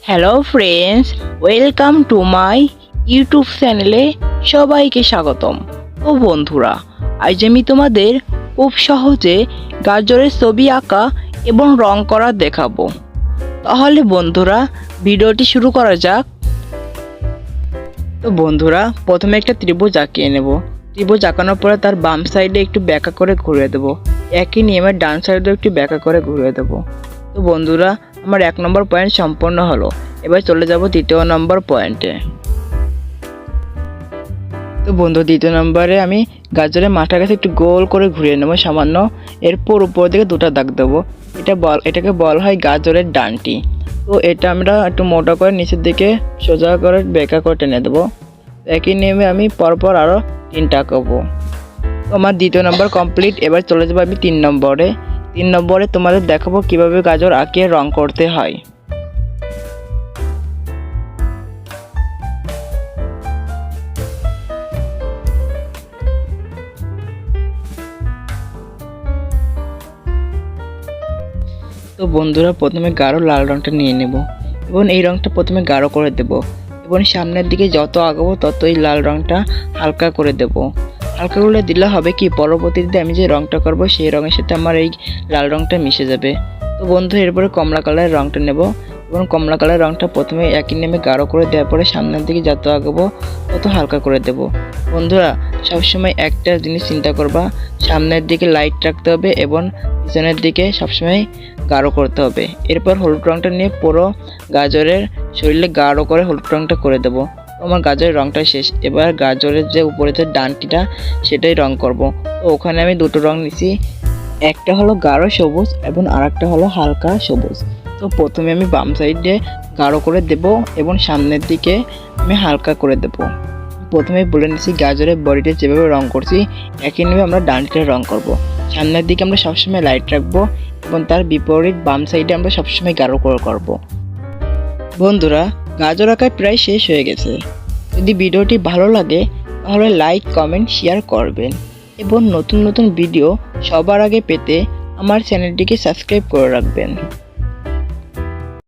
Hello friends, welcome to my YouTube চ্যানেলে সবাইকে স্বাগতম। ও বন্ধুরা, আজ আমি তোমাদের খুব সহজে গাজরের ছবি আঁকা এবং রং করা দেখাবো। তাহলে বন্ধুরা, ভিডিওটি শুরু করা যাক। তো বন্ধুরা, প্রথমে একটা ত্রিভুজ আঁকিয়ে নেব। ত্রিভুজ আঁকানোর পরে তার বাম সাইডে একটু ব্যাকা করে ঘুরিয়ে দেবো। একই নিয়মে ডান সাইডেও একটু ব্যাকা করে ঘুরিয়ে দেবো। তো বন্ধুরা, আমার 1 নম্বর পয়েন্ট সম্পন্ন হলো। এবার চলে যাব 2য় নম্বর পয়েন্টে। তো বন্ধু, 2য় নম্বরে আমি গাজরের মাথার কাছে একটু গোল করে ঘুরিয়ে নেবো সামান্য। এরপর উপর দিকে 2টা দাগ দেবো। এটাকে বলা হয় গাজরের ডানটি। তো এটা আমরা একটু মোটা করে নিচের দিকে সোজা করে বেঁকা করে টেনে দেবো। একই নিয়মে আমি পরপর আরও 3টা আঁকাবো। তো আমার 2য় নম্বর কমপ্লিট। এবার চলে যাবো আমি 3 নম্বরে। 3 নম্বরে তোমাদের দেখাবো কিভাবে গাজর আঁকিয়ে রং করতে হয়। তো বন্ধুরা, প্রথমে গাঢ় লাল রঙটা নিয়ে নেব এবং এই রঙটা প্রথমে গাঢ় করে দেব এবং সামনের দিকে যত আগাবো তত এই লাল রঙটা হালকা করে দেব। হালকা করে দিলে হবে কি, পরবর্তীতে আমি যে রঙটা করব সেই রঙের সাথে আমার এই লাল রঙটা মিশে যাবে। তো বন্ধু, এরপরে কমলা কালারের রঙটা নেব এবং কমলা কালার রঙটা প্রথমে একই নেমে গাঢ় করে দেওয়ার পরে সামনের দিকে যত আগাবো তত হালকা করে দেব। বন্ধুরা, সবসময় একটা জিনিস চিন্তা করবা, সামনের দিকে লাইট রাখতে হবে এবং পিছনের দিকে সবসময় গাঢ় করতে হবে। এরপর হলুদ রঙটা নিয়ে পুরো গাজরের শরীরে গাঢ় করে হলুদ রঙটা করে দেবো। আমার গাজরের রঙটা শেষ। এবার গাজরের যে উপরে যে ডানটিটা সেটাই রং করব। তো ওখানে আমি 2টো রং নিছি, একটা হলো গাঢ় সবুজ এবং আরেকটা হলো হালকা সবুজ। তো প্রথমে আমি বাম সাইডে গাঢ় করে দেব এবং সামনের দিকে আমি হালকা করে দেব। প্রথমে বলে নিছি গাজরের বডিটা যেভাবে রং করছি একই নিয়ে আমরা ডানটিটা রং করব। সামনের দিকে আমরা সবসময় লাইট রাখবো এবং তার বিপরীত বাম সাইডে আমরা সবসময় গাঢ় করে করব। বন্ধুরা, গাজর আঁকা প্রায় শেষ হয়ে গেছে। যদি ভিডিওটি ভালো লাগে তাহলে লাইক, কমেন্ট, শেয়ার করবেন এবং নতুন নতুন ভিডিও সবার আগে পেতে আমার চ্যানেলটিকে সাবস্ক্রাইব করে রাখবেন।